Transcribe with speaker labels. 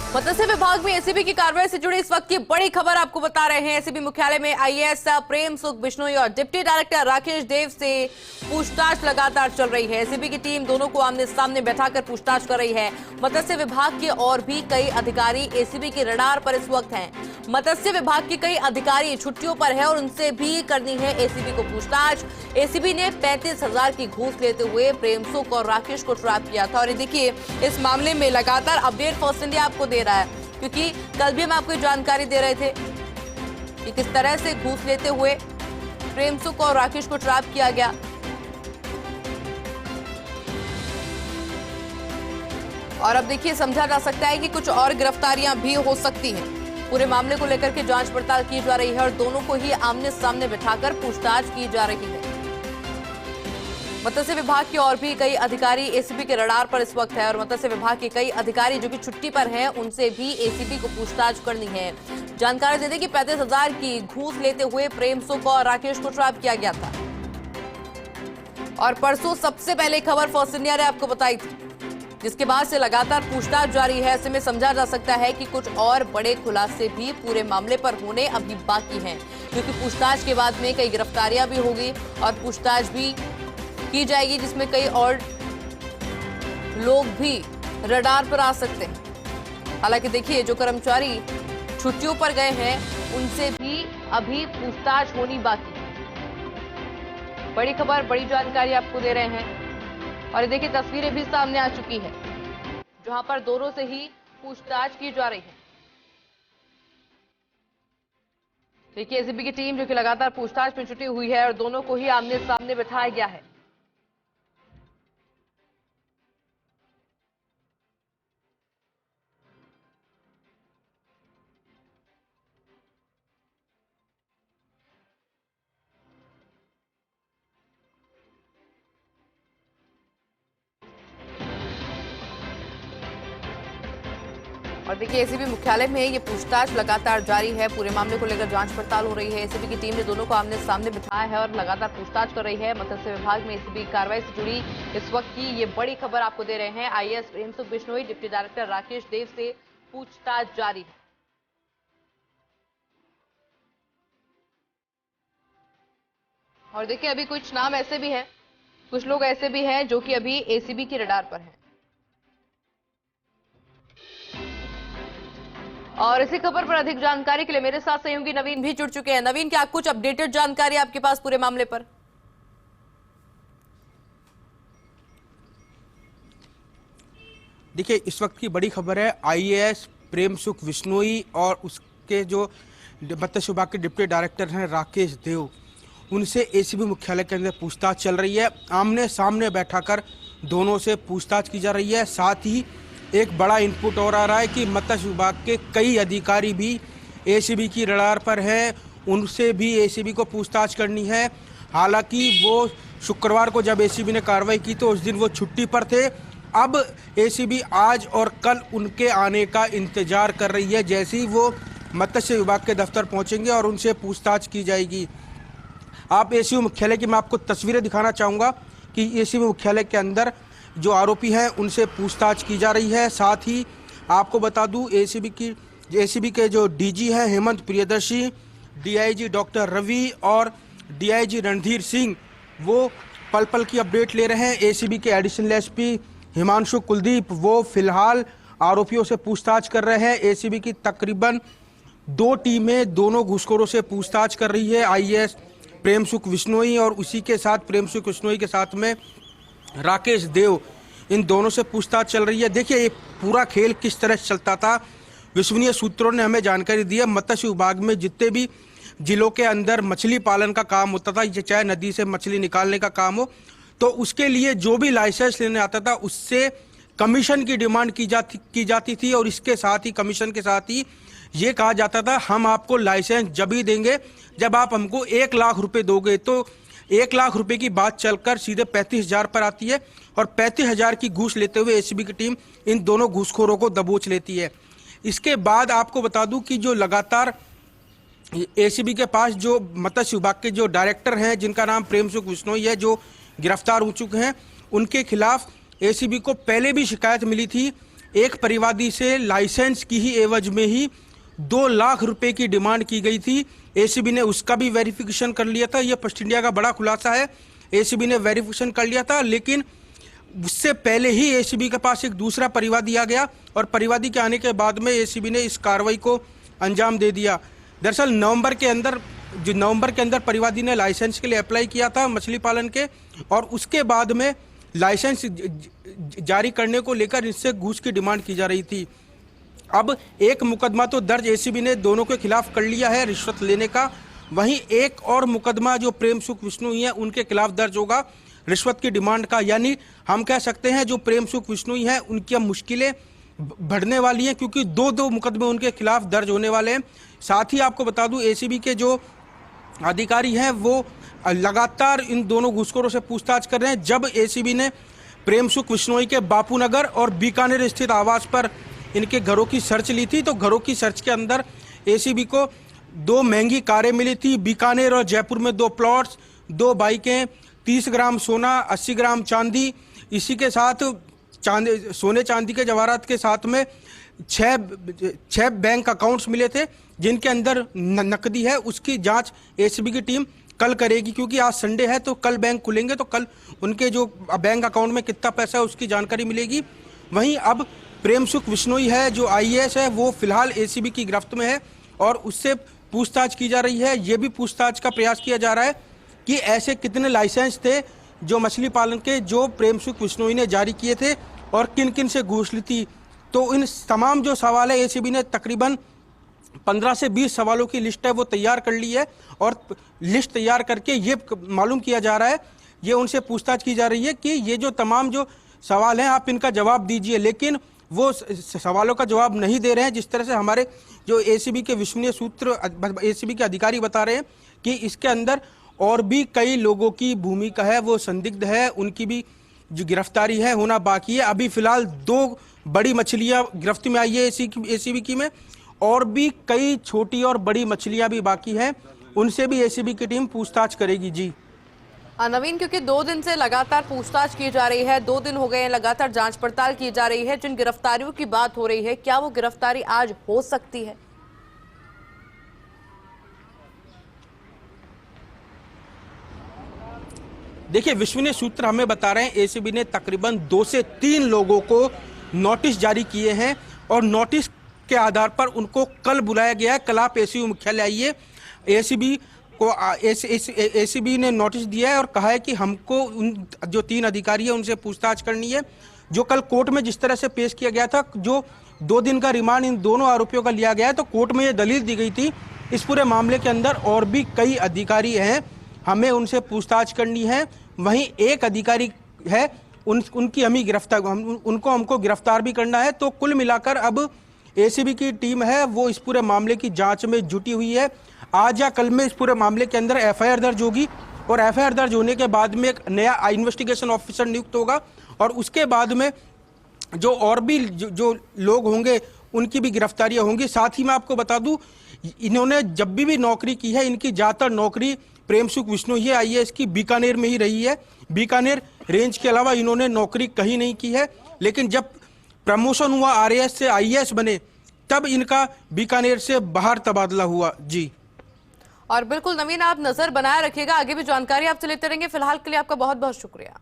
Speaker 1: मत्स्य विभाग में एसीबी की कार्रवाई से जुड़ी इस वक्त की बड़ी खबर आपको बता रहे हैं। एसीबी मुख्यालय में आईएएस प्रेम सुख बिश्नोई और डिप्टी डायरेक्टर राकेश देव से पूछताछ लगातार चल रही है। एसीबी की टीम दोनों को आमने सामने बैठाकर पूछताछ कर रही है। मत्स्य विभाग के और भी कई अधिकारी एसीबी के रडार पर इस वक्त हैं। मत्स्य विभाग के कई अधिकारी छुट्टियों पर है और उनसे भी करनी है एसीबी को पूछताछ। एसीबी ने 35,000 की घूस लेते हुए प्रेम सुख और राकेश को ट्रैप किया था और ये देखिए इस मामले में लगातार अपडेट फर्स्ट इंडिया आपको दे रहा है, क्योंकि कल भी हम आपको जानकारी दे रहे थे कि किस तरह से घूस लेते हुए प्रेम सुख और राकेश को ट्रैप किया गया। और अब देखिए समझा जा सकता है कि कुछ और गिरफ्तारियां भी हो सकती हैं। पूरे मामले को लेकर के जांच पड़ताल की जा रही है और दोनों को ही आमने सामने बिठाकर पूछताछ की जा रही है। मत्स्य विभाग के और भी कई अधिकारी एसीबी के रडार पर इस वक्त है और मत्स्य विभाग के कई अधिकारी जो कि छुट्टी पर हैं उनसे भी एसीबी को पूछताछ करनी है। जानकारी दे दें कि 35,000 की घूस लेते हुए प्रेम सुख और राकेश को ट्रैप किया गया था और परसों सबसे पहले खबर फर्स्ट इंडिया ने आपको बताई थी, जिसके बाद से लगातार पूछताछ जारी है। ऐसे में समझा जा सकता है कि कुछ और बड़े खुलासे भी पूरे मामले पर होने अभी बाकी हैं, क्योंकि पूछताछ के बाद में कई गिरफ्तारियां भी होगी और पूछताछ भी की जाएगी, जिसमें कई और लोग भी रडार पर आ सकते हैं। हालांकि देखिए जो कर्मचारी छुट्टियों पर गए हैं उनसे भी अभी पूछताछ होनी बाकी है। बड़ी खबर, बड़ी जानकारी आपको दे रहे हैं और ये देखिए तस्वीरें भी सामने आ चुकी है जहां पर दोनों से ही पूछताछ की जा रही है। देखिए एसीबी की टीम जो कि लगातार पूछताछ में जुटी हुई है और दोनों को ही आमने सामने बिठाया गया है। और देखिए एसीबी मुख्यालय में ये पूछताछ लगातार जारी है। पूरे मामले को लेकर जांच पड़ताल हो रही है। एसीबी की टीम ने दोनों को आमने सामने बिठाया है और लगातार पूछताछ कर रही है। मत्स्य विभाग में एसीबी कार्रवाई से जुड़ी इस वक्त की ये बड़ी खबर आपको दे रहे हैं। आईएएस प्रेम सुख बिश्नोई, डिप्टी डायरेक्टर राकेश देव से पूछताछ जारी है। और देखिए अभी कुछ नाम ऐसे भी हैं, कुछ लोग ऐसे भी हैं जो कि अभी एसीबी के रडार पर हैं। और इसी खबर पर अधिक जानकारी के लिए मेरे साथ सहयोगी नवीन भी जुड़ चुके हैं। नवीन, क्या कुछ अपडेटेड जानकारी आपके पास पूरे मामले पर?
Speaker 2: देखिए इस वक्त की बड़ी खबर है, आईएएस प्रेम सुख बिश्नोई और उसके जो मत्स्य विभाग के डिप्टी डायरेक्टर हैं राकेश देव, उनसे एसीबी मुख्यालय के अंदर पूछताछ चल रही है। आमने सामने बैठाकर दोनों से पूछताछ की जा रही है। साथ ही एक बड़ा इनपुट और आ रहा है कि मत्स्य विभाग के कई अधिकारी भी एसीबी की रडार पर हैं, उनसे भी एसीबी को पूछताछ करनी है। हालांकि वो शुक्रवार को जब एसीबी ने कार्रवाई की तो उस दिन वो छुट्टी पर थे। अब एसीबी आज और कल उनके आने का इंतजार कर रही है। जैसे ही वो मत्स्य विभाग के दफ्तर पहुंचेंगे और उनसे पूछताछ की जाएगी। आप एसीबी मुख्यालय की मैं आपको तस्वीरें दिखाना चाहूँगा कि एसीबी मुख्यालय के अंदर जो आरोपी हैं उनसे पूछताछ की जा रही है। साथ ही आपको बता दूं एसीबी के जो डीजी हैं हेमंत प्रियदर्शी, डीआईजी डॉक्टर रवि और डीआईजी रणधीर सिंह, वो पल पल की अपडेट ले रहे हैं। एसीबी के एडिशनल एसपी हिमांशु कुलदीप वो फिलहाल आरोपियों से पूछताछ कर रहे हैं। एसीबी की तकरीबन 2 टीमें दोनों घूसखोरों से पूछताछ कर रही है। आईएएस प्रेम सुख बिश्नोई और उसी के साथ प्रेम सुख बिश्नोई के साथ में राकेश देव, इन दोनों से पूछताछ चल रही है। देखिए ये पूरा खेल किस तरह चलता था, विश्वसनीय सूत्रों ने हमें जानकारी दी है। मत्स्य विभाग में जितने भी जिलों के अंदर मछली पालन का काम होता था, ये चाहे नदी से मछली निकालने का काम हो, तो उसके लिए जो भी लाइसेंस लेने आता था उससे कमीशन की डिमांड की जाती थी और इसके साथ ही कमीशन के साथ ही ये कहा जाता था हम आपको लाइसेंस जब ही देंगे जब आप हमको 1 लाख रुपए दोगे। तो 1 लाख रुपए की बात चलकर सीधे 35,000 पर आती है और 35,000 की घूस लेते हुए एसीबी की टीम इन दोनों घूसखोरों को दबोच लेती है। इसके बाद आपको बता दूं कि जो लगातार एसीबी के पास जो मत्स्य विभाग के जो डायरेक्टर हैं जिनका नाम प्रेम सुख बिश्नोई है, जो गिरफ्तार हो चुके हैं, उनके खिलाफ एसीबी को पहले भी शिकायत मिली थी एक परिवादी से लाइसेंस की ही एवज में ही 2 लाख रुपए की डिमांड की गई थी। एसीबी ने उसका भी वेरिफिकेशन कर लिया था। यह फर्स्ट इंडिया का बड़ा खुलासा है। एसीबी ने वेरिफिकेशन कर लिया था, लेकिन उससे पहले ही एसीबी के पास एक दूसरा परिवादी आ गया और परिवादी के आने के बाद में एसीबी ने इस कार्रवाई को अंजाम दे दिया। दरअसल नवंबर के अंदर परिवादी ने लाइसेंस के लिए अप्लाई किया था मछली पालन के, और उसके बाद में लाइसेंस जारी करने को लेकर इससे घूस की डिमांड की जा रही थी। अब एक मुकदमा तो दर्ज एसीबी ने दोनों के खिलाफ कर लिया है रिश्वत लेने का, वहीं एक और मुकदमा जो प्रेम सुख विश्नोई है उनके खिलाफ दर्ज होगा रिश्वत की डिमांड का। यानी हम कह सकते हैं जो प्रेम सुख विश्नोई है उनकी अब मुश्किलें बढ़ने वाली हैं, क्योंकि दो मुकदमे उनके खिलाफ दर्ज होने वाले हैं। साथ ही आपको बता दूं एसीबी के जो अधिकारी हैं वो लगातार इन दोनों घूसखोरों से पूछताछ कर रहे हैं। जब एसीबी ने प्रेम सुख विश्नोई के बापूनगर और बीकानेर स्थित आवास पर इनके घरों की सर्च ली थी, तो घरों की सर्च के अंदर एसीबी को 2 महंगी कारें मिली थी। बीकानेर और जयपुर में 2 प्लॉट्स, 2 बाइकें, 30 ग्राम सोना, 80 ग्राम चांदी, इसी के साथ सोने चांदी के जवाहरात के साथ में 6 बैंक अकाउंट्स मिले थे जिनके अंदर नकदी है। उसकी जांच एसीबी की टीम कल करेगी, क्योंकि आज संडे है तो कल बैंक खुलेंगे, तो कल उनके जो बैंक अकाउंट में कितना पैसा है उसकी जानकारी मिलेगी। वहीं अब प्रेम सुख विश्नोई है जो आईएएस है वो फिलहाल एसीबी की गिरफ्त में है और उससे पूछताछ की जा रही है। ये भी पूछताछ का प्रयास किया जा रहा है कि ऐसे कितने लाइसेंस थे जो मछली पालन के जो प्रेम सुख विश्नोई ने जारी किए थे और किन किन से घूस ली थी। तो इन तमाम जो सवाल है एसीबी ने तकरीबन 15 से 20 सवालों की लिस्ट है वो तैयार कर ली है, और लिस्ट तैयार करके ये मालूम किया जा रहा है, ये उनसे पूछताछ की जा रही है कि ये जो तमाम जो सवाल हैं आप इनका जवाब दीजिए, लेकिन वो सवालों का जवाब नहीं दे रहे हैं। जिस तरह से हमारे जो एसीबी के विश्वसनीय सूत्र एसीबी के अधिकारी बता रहे हैं कि इसके अंदर और भी कई लोगों की भूमिका है, वो संदिग्ध है, उनकी भी जो गिरफ्तारी है होना बाकी है। अभी फिलहाल 2 बड़ी मछलियां गिरफ्त में आई है एसीबी की में, और भी कई छोटी और बड़ी मछलियां भी बाकी हैं, उनसे भी एसीबी की टीम पूछताछ करेगी। जी
Speaker 1: नवीन, क्योंकि 2 दिन से लगातार पूछताछ की जा रही है, 2 दिन हो गए हैं लगातार जांच पड़ताल की जा रही है, जिन गिरफ्तारियों की बात हो रही है क्या वो गिरफ्तारी आज हो सकती है?
Speaker 2: देखिए, विश्वसनीय सूत्र हमें बता रहे हैं एसीबी ने तकरीबन 2 से 3 लोगों को नोटिस जारी किए हैं और नोटिस के आधार पर उनको कल बुलाया गया है। कल आप एसीबी मुख्यालय आइए। एसीबी ने नोटिस दिया है और कहा है कि हमको उन जो 3 अधिकारी है उनसे पूछताछ करनी है। जो कल कोर्ट में जिस तरह से पेश किया गया था, जो 2 दिन का रिमांड इन दोनों आरोपियों का लिया गया है, तो कोर्ट में ये दलील दी गई थी इस पूरे मामले के अंदर और भी कई अधिकारी हैं, हमें उनसे पूछताछ करनी है। वहीं एक अधिकारी है उनकी हमें गिरफ्तार हमको गिरफ्तार भी करना है। तो कुल मिलाकर अब एसीबी की टीम है वो इस पूरे मामले की जांच में जुटी हुई है। आज या कल में इस पूरे मामले के अंदर एफआईआर दर्ज होगी और एफआईआर दर्ज होने के बाद में एक नया इन्वेस्टिगेशन ऑफिसर नियुक्त होगा और उसके बाद में जो और भी जो लोग होंगे उनकी भी गिरफ्तारियां होंगी। साथ ही मैं आपको बता दूं, इन्होंने जब भी नौकरी की है, इनकी ज़्यादातर नौकरी प्रेम सुख विश्नोई आईएएस की बीकानेर में ही रही है। बीकानेर रेंज के अलावा इन्होंने नौकरी कहीं नहीं की है, लेकिन जब प्रमोशन हुआ आरएएस से आईएएस बने तब इनका बीकानेर से बाहर तबादला हुआ। जी
Speaker 1: और बिल्कुल नवीन, आप नजर बनाए रखिएगा, आगे भी जानकारी आपसे लेते रहेंगे। फिलहाल के लिए आपका बहुत बहुत शुक्रिया।